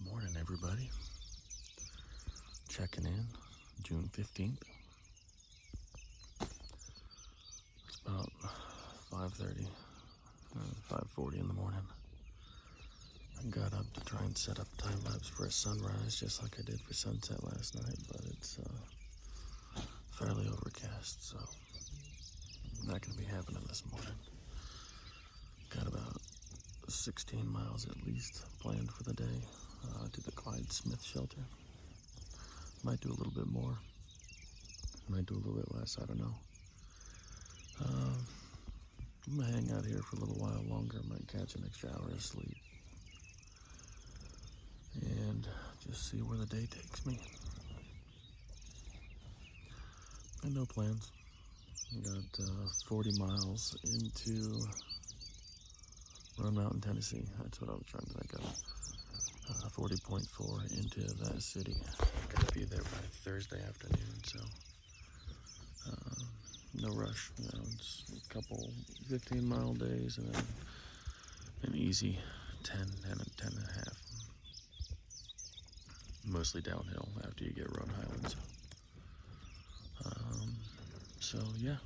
Morning, everybody. Checking in, June 15th. It's about 5:30, 5:40 in the morning. I got up to try and set up time lapse for a sunrise, just like I did for sunset last night, but it's fairly overcast, so not going to be happening this morning. Got about 16 miles at least planned for the day to the Clyde Smith shelter. Might do a little bit more, might do a little bit less, I don't know. I'm gonna hang out here for a little while longer, might catch an extra hour of sleep, and just see where the day takes me. Got no plans. Got 40 miles into Roan Mountain, Tennessee. That's what I was trying to think of. 40.4 into that city. Gotta be there by Thursday afternoon, so no rush. It's a couple 15-mile days and then an easy 10 and a half. Mostly downhill after you get Roan Highlands. So yeah,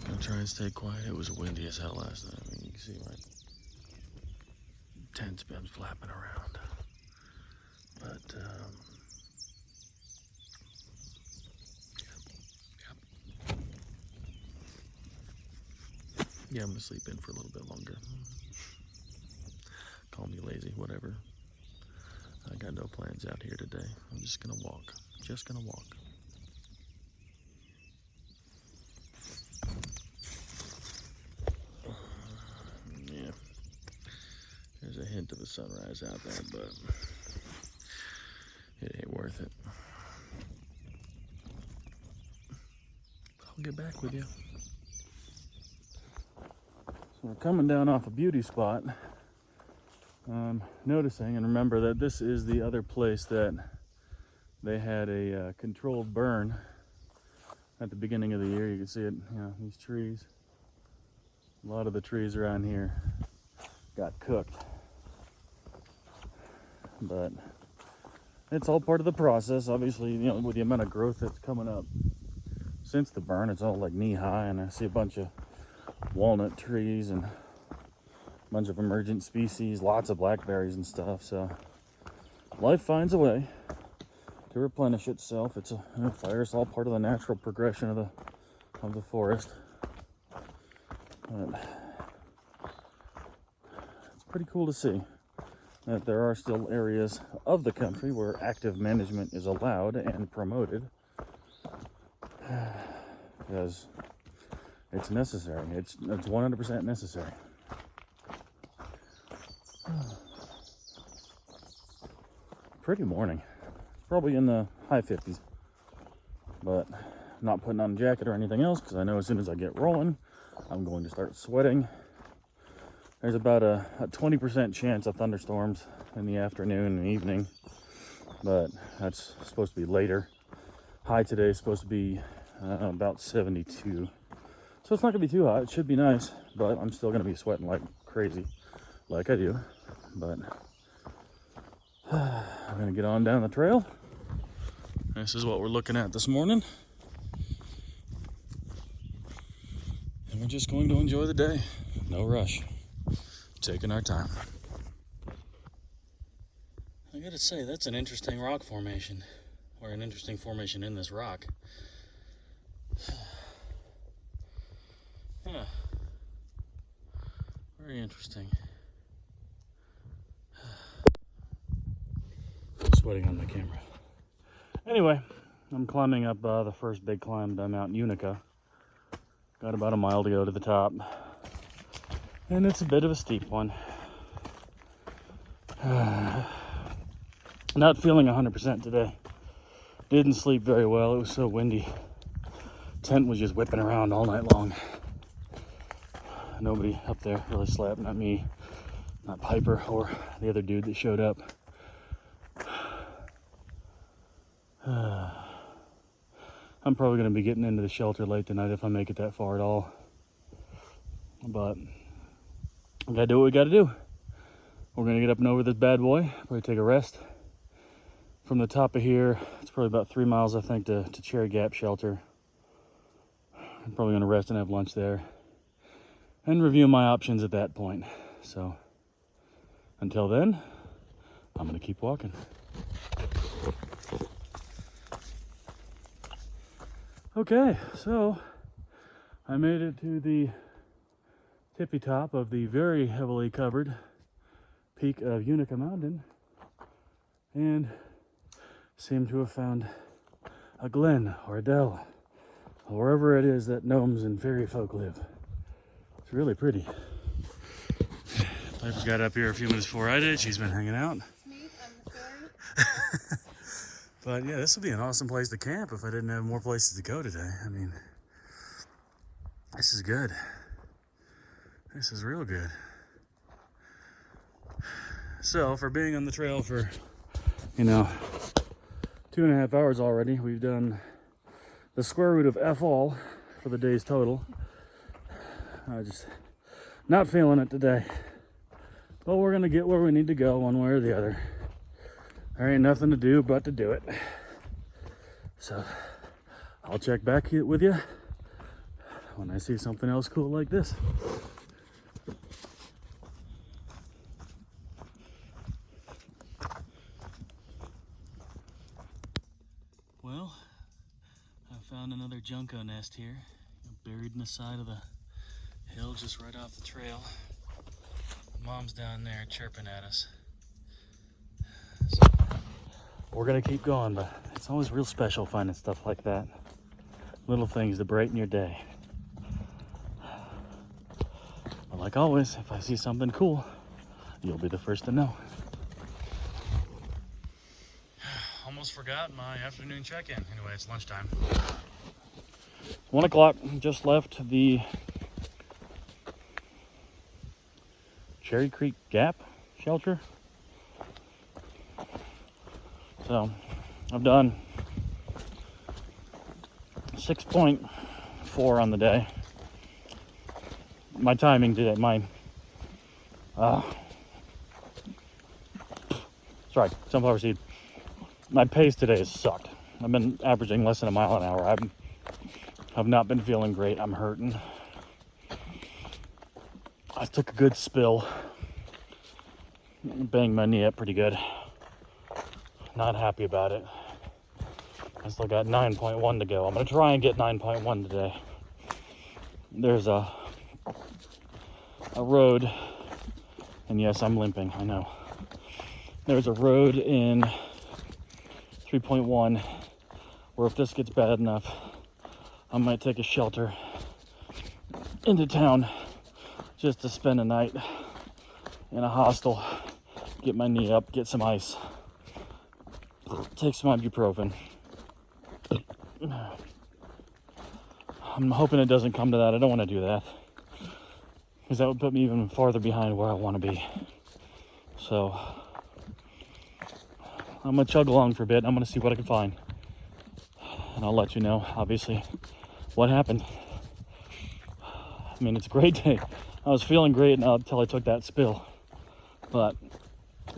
gonna try and stay quiet. It was windy as hell last night. I mean, you can see my tent's been flapping around, but yeah, I'm gonna sleep in for a little bit longer. Call me lazy, whatever. I got no plans out here today. I'm just gonna walk. Yeah, there's a hint of a sunrise out there, but it ain't worth it. I'll get back with you. So we're coming down off a beauty spot. Noticing, and remember that this is the other place that they had a controlled burn at the beginning of the year. You can see it, these trees. A lot of the trees around here got cooked. But it's all part of the process. Obviously, with the amount of growth that's coming up since the burn, it's all like knee high, and I see a bunch of walnut trees and a bunch of emergent species, lots of blackberries and stuff. So life finds a way to replenish itself. It's fire is all part of the natural progression of the forest. But it's pretty cool to see that there are still areas of the country where active management is allowed and promoted, because it's necessary. It's 100% necessary. Pretty morning. It's probably in the high 50s, but I'm not putting on a jacket or anything else because I know as soon as I get rolling, I'm going to start sweating. There's about a 20% chance of thunderstorms in the afternoon and evening, but that's supposed to be later. High today is supposed to be about 72. So it's not gonna be too hot. It should be nice, but I'm still gonna be sweating like crazy, like I do. But I'm gonna get on down the trail. This is what we're looking at this morning. And we're just going to enjoy the day. No rush. Taking our time. I gotta say, that's an interesting rock formation, or an interesting formation in this rock. Yeah. Very interesting. I'm sweating on my camera. Anyway, I'm climbing up the first big climb to Mount Unica. Got about a mile to go to the top. And it's a bit of a steep one. Not feeling 100% today. Didn't sleep very well. It was so windy. Tent was just whipping around all night long. Nobody up there really slept. Not me, not Piper, or the other dude that showed up. I'm probably going to be getting into the shelter late tonight if I make it that far at all. But we got to do what we got to do. We're gonna get up and over this bad boy, probably take a rest. From the top of here, it's probably about 3 miles, I think, to Cherry Gap Shelter. I'm probably gonna rest and have lunch there and review my options at that point. So until then, I'm gonna keep walking. Okay, so I made it to the tippy top of the very heavily covered peak of Unica Mountain and seem to have found a glen or a dell, or wherever it is that gnomes and fairy folk live. It's really pretty. Piper got up here a few minutes before I did. She's been hanging out. It's me, I'm the fairy. But yeah, this would be an awesome place to camp if I didn't have more places to go today. I mean, this is good. This is real good. So for being on the trail for, 2.5 hours already, we've done the square root of F all for the day's total. I just not feeling it today. But we're gonna get where we need to go one way or the other. There ain't nothing to do but to do it. So I'll check back with you when I see something else cool like this. Well, I found another junco nest here, buried in the side of the hill just right off the trail. Mom's down there chirping at us. So we're gonna keep going, but it's always real special finding stuff like that. Little things to brighten your day. But like always, if I see something cool, you'll be the first to know. Almost forgot my afternoon check-in. Anyway, it's lunchtime. 1 o'clock, just left the Cherry Creek Gap Shelter. So I've done 6.4 on the day. My timing today, sunflower seed. My pace today has sucked. I've been averaging less than a mile an hour. I've not been feeling great. I'm hurting. I took a good spill. Banged my knee up pretty good. Not happy about it. I still got 9.1 to go. I'm gonna try and get 9.1 today. There's a road, and yes, I'm limping, I know. There's a road in 3.1 where if this gets bad enough, I might take a shelter into town just to spend a night in a hostel, get my knee up, get some ice, take some ibuprofen. I'm hoping it doesn't come to that. I don't want to do that because that would put me even farther behind where I want to be. So I'm gonna chug along for a bit. I'm gonna see what I can find, and I'll let you know, obviously, what happened. I mean, it's a great day. I was feeling great until I took that spill, but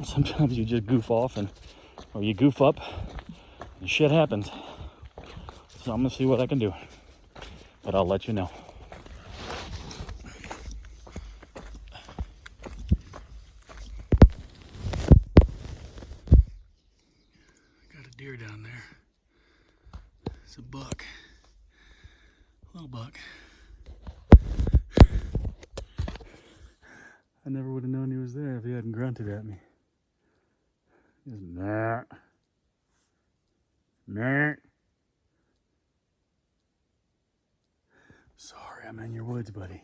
sometimes you just goof off or you goof up and shit happens. So I'm gonna see what I can do, but I'll let you know. Got a deer down there. It's a buck, little buck. I never would have known he was there if he hadn't grunted at me. He was nah. Nah. Sorry, I'm in your woods, buddy.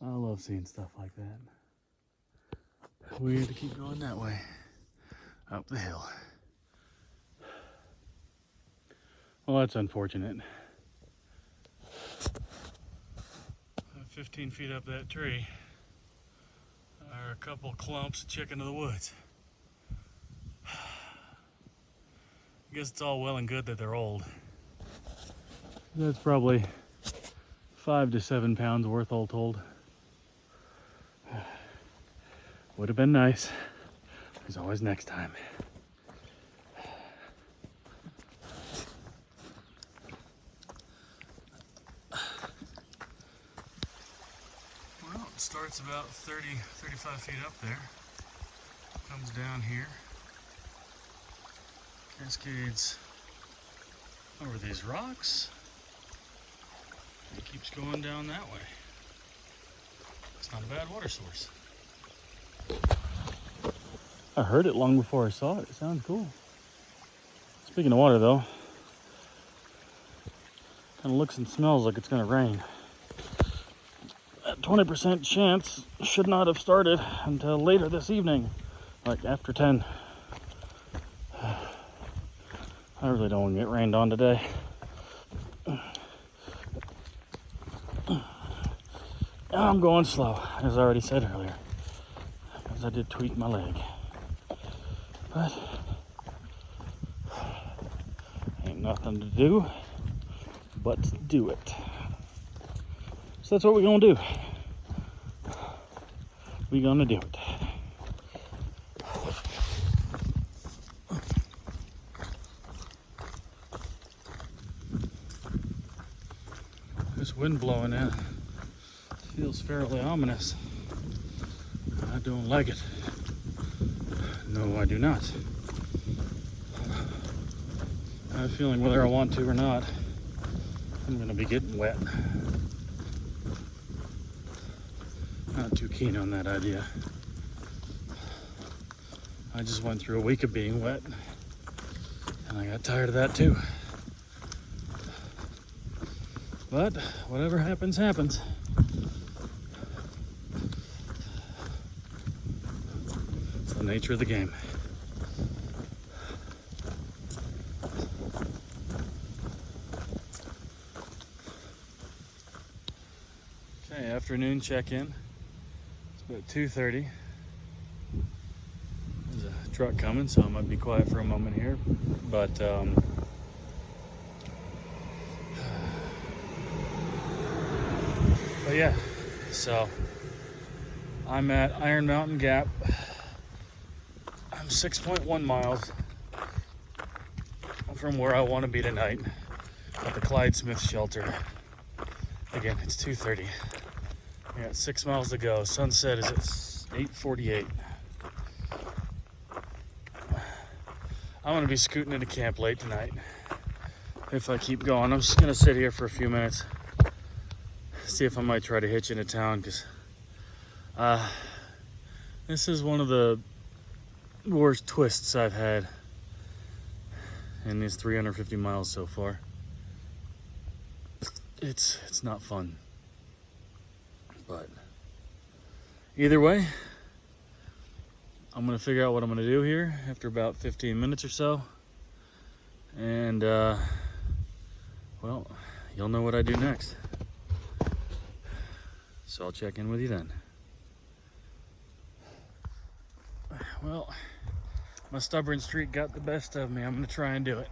I love seeing stuff like that. We had to keep going that way, up the hill. Well, that's unfortunate. 15 feet up that tree are a couple clumps of chicken of the woods. I guess it's all well and good that they're old. That's probably 5 to 7 pounds worth all told. Would have been nice. There's always next time. Well, it starts about 35 feet up there. Comes down here. Cascades over these rocks. And keeps going down that way. It's not a bad water source. I heard it long before I saw it. It sounds cool. Speaking of water though, kind of looks and smells like it's gonna rain. That 20% chance should not have started until later this evening, like after 10. I really don't want to get rained on today. I'm going slow, as I already said earlier, because I did tweak my leg. But ain't nothing to do but do it. So that's what we're gonna do. We're gonna do it. This wind blowing in feels fairly ominous. I don't like it. No, I do not. I have a feeling whether I want to or not, I'm gonna be getting wet. Not too keen on that idea. I just went through a week of being wet, and I got tired of that too. But whatever happens, happens. It's the nature of the game. Okay, afternoon check-in. It's about 2:30. There's a truck coming, so I might be quiet for a moment here. But yeah, so I'm at Iron Mountain Gap. I'm 6.1 miles from where I want to be tonight at the Clyde Smith shelter. Again, it's 2:30. I got 6 miles to go. Sunset is at 8:48. I'm going to be scooting into camp late tonight if I keep going. I'm just going to sit here for a few minutes. See if I might try to hitch into town, because this is one of the worst twists I've had in these 350 miles so far. It's not fun, but either way, I'm gonna figure out what I'm gonna do here after about 15 minutes or so, and well, you'll know what I do next. So I'll check in with you then. Well, my stubborn streak got the best of me. I'm gonna try and do it.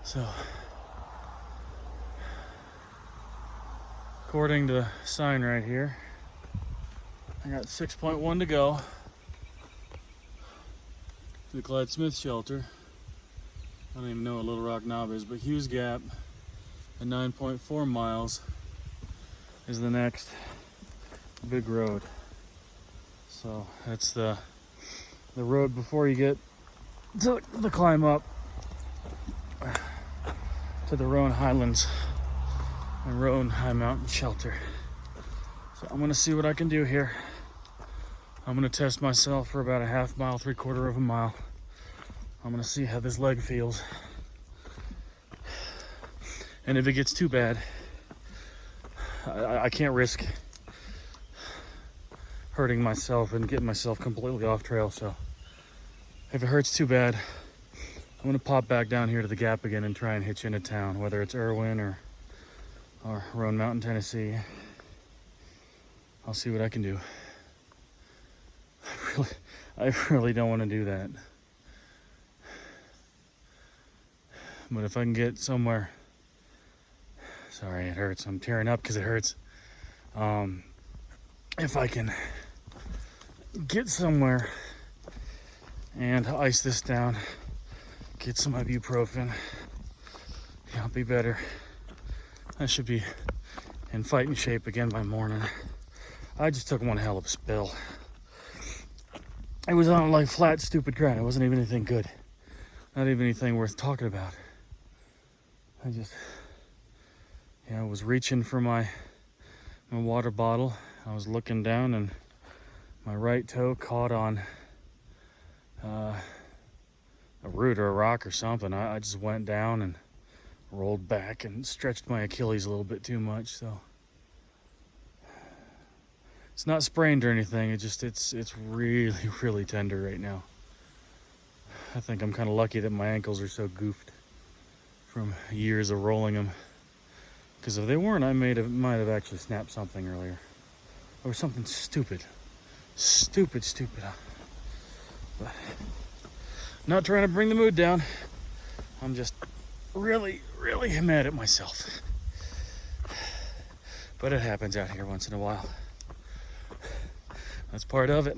So, according to the sign right here, I got 6.1 to go to the Clyde Smith shelter. I don't even know what Little Rock Knob is, but Hughes Gap at 9.4 miles is the next big road. So that's the road before you get to the climb up to the Roan Highlands and Roan High Mountain Shelter. So I'm gonna see what I can do here. I'm gonna test myself for about a half mile, 3/4 of a mile. I'm gonna see how this leg feels. And if it gets too bad, I can't risk hurting myself and getting myself completely off trail. So if it hurts too bad, I'm gonna pop back down here to the Gap again and try and hitch into town, whether it's Irwin or Roan Mountain, Tennessee. I'll see what I can do. I really don't want to do that. But if I can get somewhere, sorry, it hurts. I'm tearing up because it hurts. If I can get somewhere and ice this down, get some ibuprofen. Yeah, I'll be better. I should be in fighting shape again by morning. I just took one hell of a spill. It was on like flat, stupid ground. It wasn't even anything good. Not even anything worth talking about. I just, was reaching for my water bottle. I was looking down and my right toe caught on a root or a rock or something. I just went down and rolled back and stretched my Achilles a little bit too much. So it's not sprained or anything. It's really, really tender right now. I think I'm kind of lucky that my ankles are so goofed from years of rolling them. Because if they weren't, I might have actually snapped something earlier. Or something stupid. Stupid. But not trying to bring the mood down. I'm just really, really mad at myself. But it happens out here once in a while. That's part of it.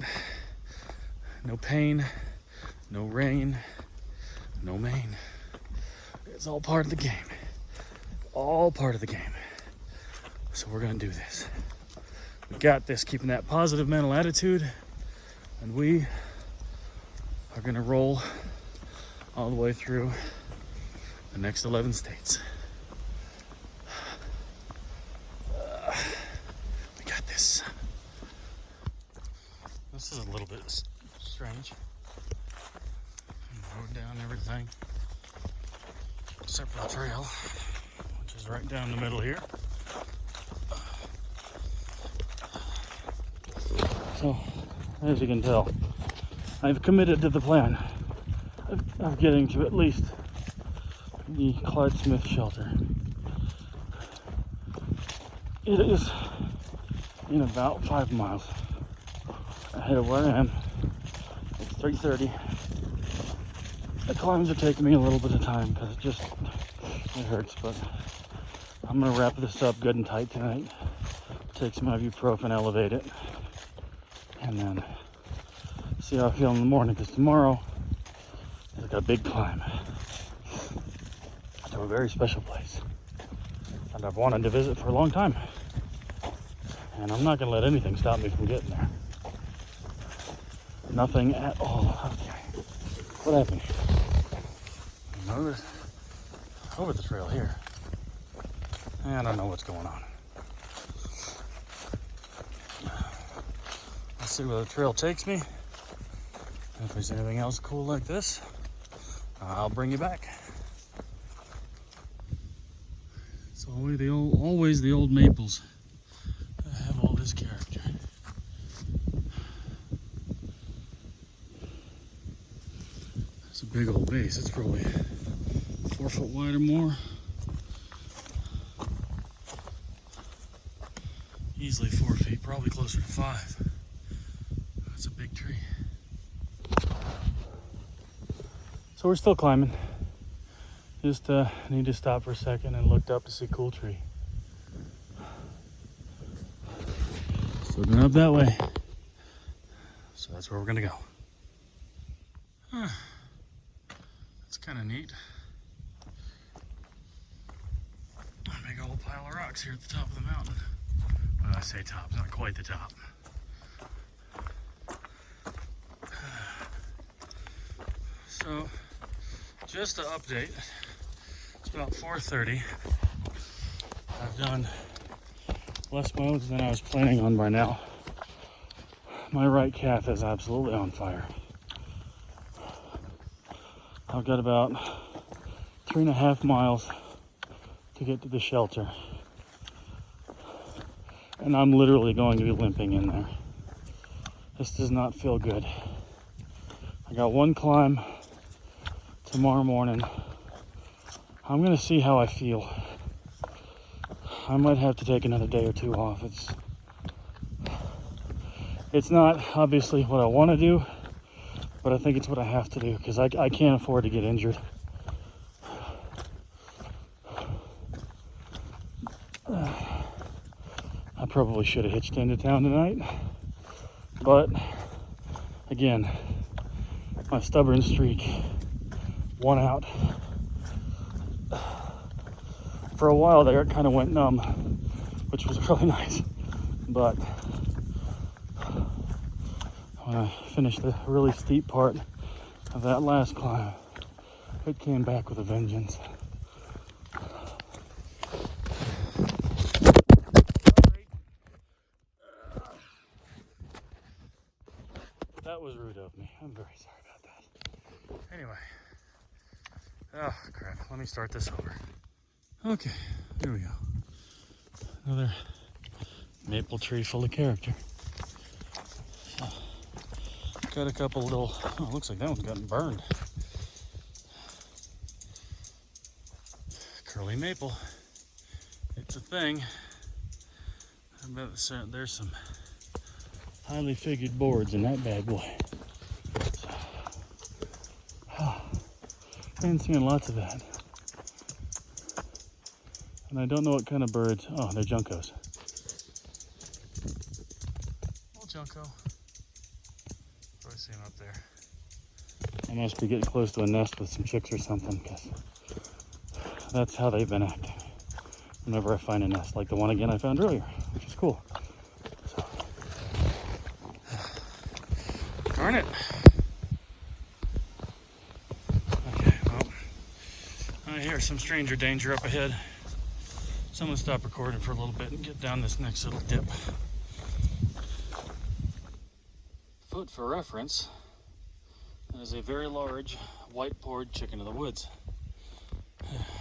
No pain, no rain, no mane. It's all part of the game. All part of the game. So we're gonna do this. We got this, keeping that positive mental attitude, and we are gonna roll all the way through the next 11 states. We got this. This is a little bit strange. Rode down everything except for the trail, which is right down the middle here. So, as you can tell, I've committed to the plan of getting to at least the Clyde Smith shelter. It is in about 5 miles ahead of where I am. It's 3:30. The climbs are taking me a little bit of time because it hurts, but I'm gonna wrap this up good and tight tonight. Take some ibuprofen, elevate it, and then see how I feel in the morning, because tomorrow is like a big climb to a very special place and I've wanted to visit for a long time, and I'm not gonna let anything stop me from getting there. Nothing at all. Okay. What happened? Over the trail here. I don't know what's going on. Let's see where the trail takes me. If there's anything else cool like this, I'll bring you back. It's always the old maples that have all this character. It's a big old base. It's probably 4 foot wide or more. Easily 4 feet, probably closer to 5. That's a big tree. So we're still climbing. Just need to stop for a second and looked up to see a cool tree. Just looking up that way. So that's where we're gonna go. That's kind of neat. A big old pile of rocks here at the top of the mountain. Well, I say top, not quite the top. So, just to update, it's about 4:30. I've done less modes than I was planning on by now. My right calf is absolutely on fire. I've got about 3.5 miles to get to the shelter. And I'm literally going to be limping in there. This does not feel good. I got one climb tomorrow morning. I'm gonna see how I feel. I might have to take another day or two off. It's not obviously what I want to do, but I think it's what I have to do because I can't afford to get injured. I probably should have hitched into town tonight, but again, my stubborn streak won out. For a while there, it kind of went numb, which was really nice. But when I finished the really steep part of that last climb, it came back with a vengeance. That was rude of me. I'm very sorry about that. Anyway. Oh, crap. Let me start this over. Okay, here we go. Another maple tree full of character. So, got a couple little, oh, looks like that one's gotten burned. Curly maple. It's a thing. I bet there's some highly figured boards in that bad boy. So, been seeing lots of that. And I don't know what kind of birds. Oh, they're juncos. Little junco. I see them up there. I must be getting close to a nest with some chicks or something, because that's how they've been acting whenever I find a nest, like the one again I found earlier, which is cool. So. Darn it. Okay, well, I hear some stranger danger up ahead. So I'm gonna stop recording for a little bit and get down this next little dip. Food for reference, that is a very large white-pored chicken of the woods.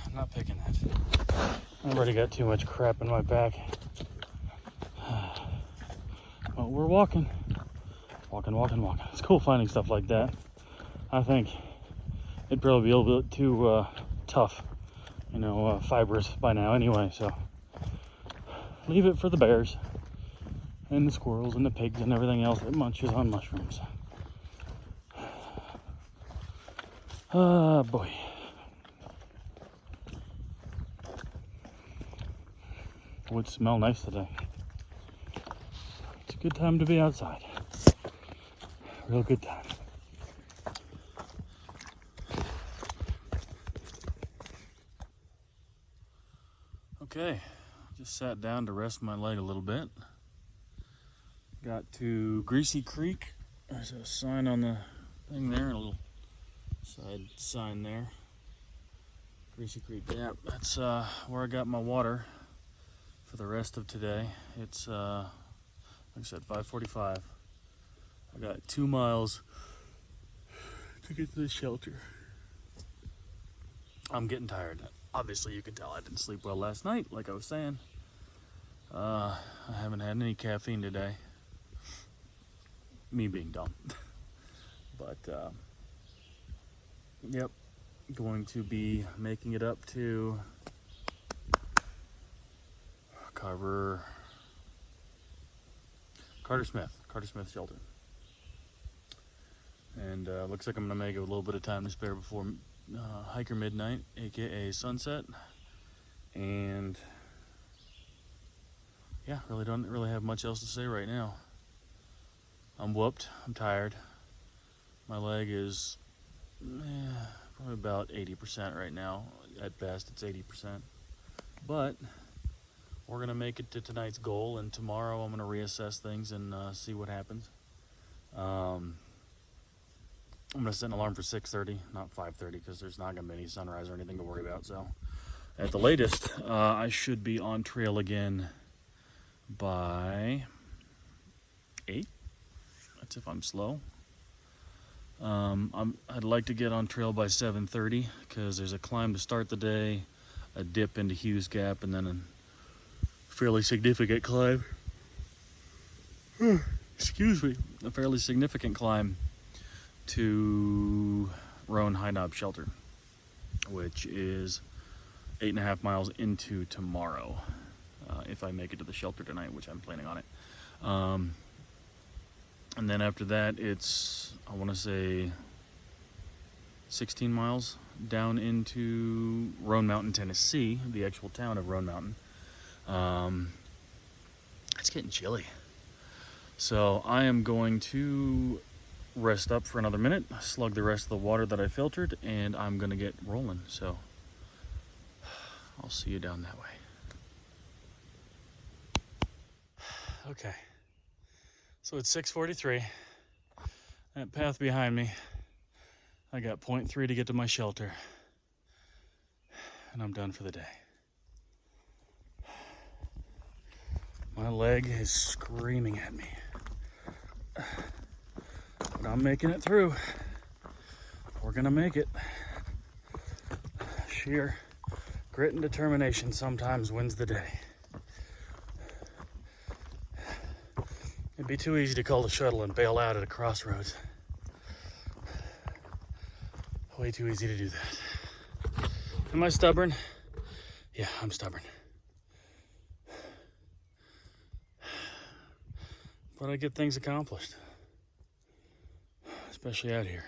I'm not picking that. I've already got too much crap in my back. But we're walking. Walking. It's cool finding stuff like that. I think it'd probably be a little bit too tough, fibrous by now anyway, so leave it for the bears and the squirrels and the pigs and everything else that munches on mushrooms. Ah, boy. Would smell nice today. It's a good time to be outside. Real good time. Okay, just sat down to rest my leg a little bit. Got to Greasy Creek. There's a sign on the thing there, and a little side sign there. Greasy Creek. Yeah, that's where I got my water for the rest of today. It's like I said, 5:45. I got 2 miles to get to the shelter. I'm getting tired. Obviously, you can tell I didn't sleep well last night, like I was saying. I haven't had any caffeine today. Me being dumb. But, yep. Going to be making it up to Carter Smith Shelter. And looks like I'm going to make a little bit of time to spare before hiker midnight, aka sunset. And yeah, don't really have much else to say right now. I'm whooped. I'm tired. My leg is probably about 80% right now. At best, it's 80%. But we're going to make it to tonight's goal, and tomorrow I'm going to reassess things and see what happens. I'm going to set an alarm for 6:30, not 5:30, because there's not going to be any sunrise or anything to worry about. So at the latest, I should be on trail again by 8. That's if I'm slow. I'd like to get on trail by 7:30, because there's a climb to start the day, a dip into Hughes Gap, and then a fairly significant climb. Excuse me. A fairly significant climb to Roan High Knob Shelter, which is 8.5 miles into tomorrow, if I make it to the shelter tonight, which I'm planning on it. And then after that, it's, I want to say, 16 miles down into Roan Mountain, Tennessee, the actual town of Roan Mountain. It's getting chilly. So I am going to rest up for another minute, slug the rest of the water that I filtered, and I'm gonna get rolling. So I'll see you down that way. Okay, so it's 6:43. That path behind me, I got 0.3 to get to my shelter, and I'm done for the day. My leg is screaming at me, but I'm making it through. We're gonna make it. Sheer grit and determination sometimes wins the day. It'd be too easy to call the shuttle and bail out at a crossroads. Way too easy to do that. Am I stubborn? Yeah, I'm stubborn. But I get things accomplished, especially out here.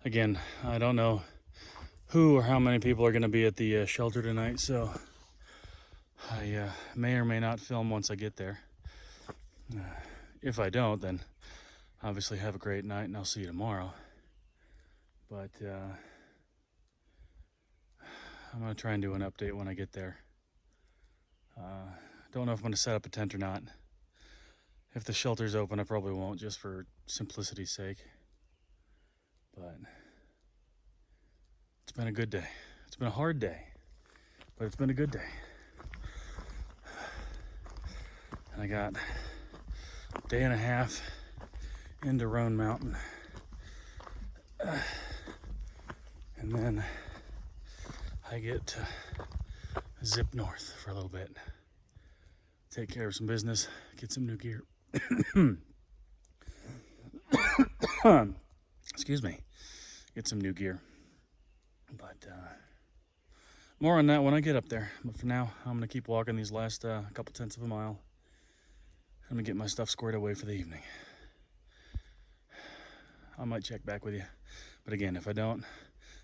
Again, I don't know who or how many people are going to be at the shelter tonight, so I may or may not film once I get there. If I don't, then obviously have a great night and I'll see you tomorrow. But I'm going to try and do an update when I get there. Don't know if I'm going to set up a tent or not. If the shelter's open, I probably won't, just for simplicity's sake. But it's been a good day. It's been a hard day, but it's been a good day. And I got a day and a half into Roan Mountain. And then I get to zip north for a little bit. Take care of some business, get some new gear. Excuse me. Get some new gear. But more on that when I get up there. But for now, I'm going to keep walking these last couple tenths of a mile. I'm going to get my stuff squared away for the evening. I might check back with you. But again, if I don't,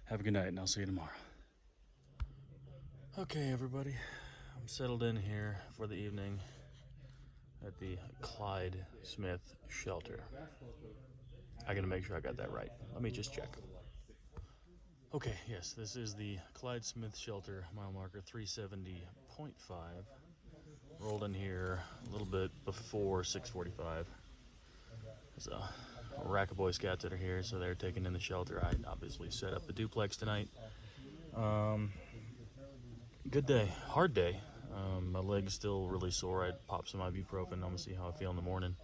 have a good night and I'll see you tomorrow. Okay, everybody. I'm settled in here for the evening at the Clyde Smith shelter. I gotta make sure I got that right. Let me just check. Okay, yes, this is the Clyde Smith shelter, mile marker 370.5. Rolled in here a little bit before 6:45. There's a rack of Boy Scouts that are here, so they're taking in the shelter. I obviously set up the duplex tonight. Good day, hard day. My leg's still really sore. I popped some ibuprofen. I'm gonna see how I feel in the morning.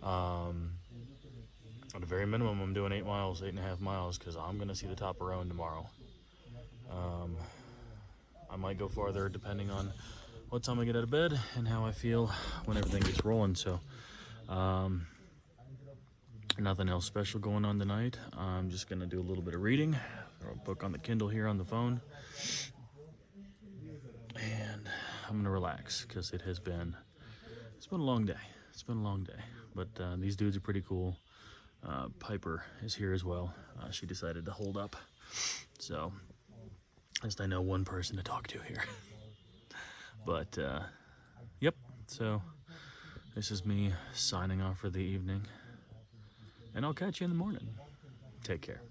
At a very minimum, I'm doing 8.5 miles, because I'm gonna see the top of Roan tomorrow. I might go farther depending on what time I get out of bed and how I feel when everything gets rolling. So, nothing else special going on tonight. I'm just gonna do a little bit of reading. Throw a book on the Kindle here on the phone. And I'm gonna relax, because it's been a long day. It's been a long day, but these dudes are pretty cool. Piper is here as well. She decided to hold up, so at least I know one person to talk to here. But yep, so this is me signing off for the evening, and I'll catch you in the morning. Take care.